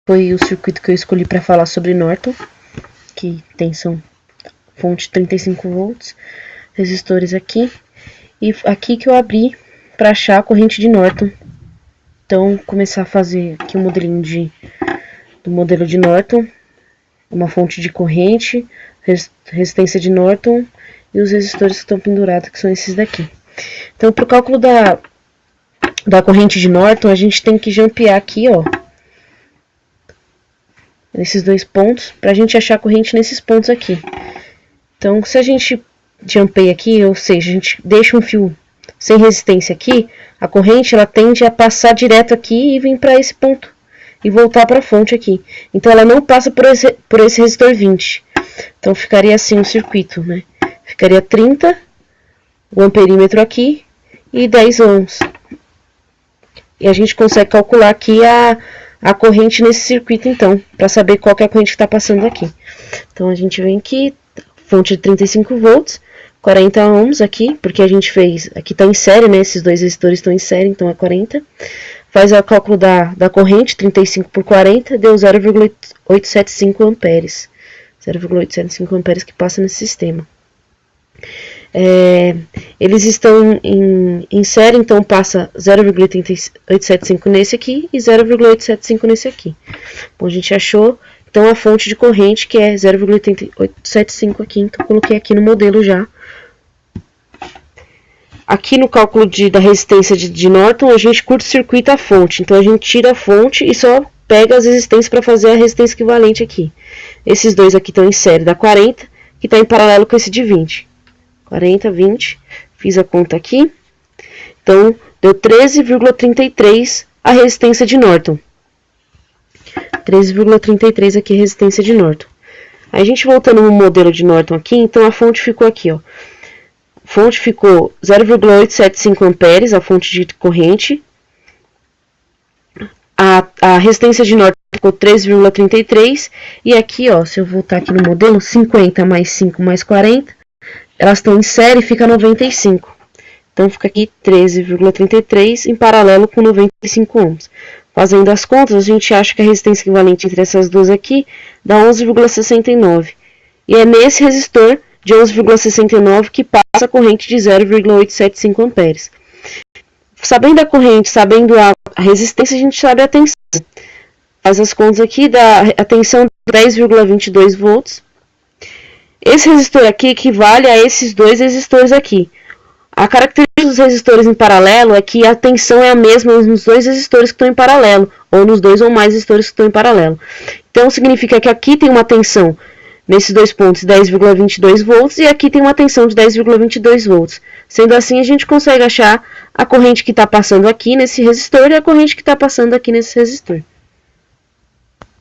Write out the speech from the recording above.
Foi o circuito que eu escolhi para falar sobre Norton, que tensão fonte 35 volts, resistores aqui, e aqui que eu abri para achar a corrente de Norton. Então, começar a fazer aqui um modelinho do modelo de Norton, uma fonte de corrente, resistência de Norton e os resistores que estão pendurados, que são esses daqui. Então, para o cálculo da corrente de Norton, a gente tem que jumpear aqui, ó, nesses dois pontos, para a gente achar a corrente nesses pontos aqui. Então, se a gente jumpeia aqui, ou seja, a gente deixa um fio sem resistência aqui, a corrente ela tende a passar direto aqui e vir para esse ponto e voltar para a fonte aqui. Então, ela não passa por esse resistor 20. Então, ficaria assim o circuito, né? Ficaria 30, o amperímetro aqui e 10 ohms. E a gente consegue calcular aqui a corrente nesse circuito, então, para saber qual que é a corrente que está passando aqui. Então, a gente vem aqui, fonte de 35 volts, 40 ohms aqui, porque a gente fez, aqui está em série, né, esses dois resistores estão em série, então é 40. Faz o cálculo da corrente, 35 por 40, deu 0,875 amperes. 0,875 amperes que passa nesse sistema. Eles estão em série, então passa 0,875 nesse aqui e 0,875 nesse aqui. Bom, a gente achou então a fonte de corrente que é 0,875 aqui, então coloquei aqui no modelo já. Aqui no cálculo da resistência de Norton, a gente curta-circuita a fonte, então a gente tira a fonte e só pega as resistências para fazer a resistência equivalente aqui. Esses dois aqui estão em série, dá 40, que está em paralelo com esse de 20. 40, 20, fiz a conta aqui, então deu 13,33 a resistência de Norton. 13,33 aqui a resistência de Norton. Aí a gente voltando no modelo de Norton aqui, então a fonte ficou aqui, ó. A fonte ficou 0,875 amperes, a fonte de corrente. A resistência de Norton ficou 3,33 e aqui, ó, se eu voltar aqui no modelo, 50 mais 5 mais 40, elas estão em série, fica 95. Então, fica aqui 13,33 em paralelo com 95 ohms. Fazendo as contas, a gente acha que a resistência equivalente entre essas duas aqui dá 11,69. E é nesse resistor de 11,69 que passa a corrente de 0,875 amperes. Sabendo a corrente, sabendo a resistência, a gente sabe a tensão. Faz as contas aqui, dá a tensão de 10,22 volts. Esse resistor aqui equivale a esses dois resistores aqui. A característica dos resistores em paralelo é que a tensão é a mesma nos dois resistores que estão em paralelo, ou nos dois ou mais resistores que estão em paralelo. Então, significa que aqui tem uma tensão, nesses dois pontos, 10,22 volts, e aqui tem uma tensão de 10,22 volts. Sendo assim, a gente consegue achar a corrente que está passando aqui nesse resistor e a corrente que está passando aqui nesse resistor.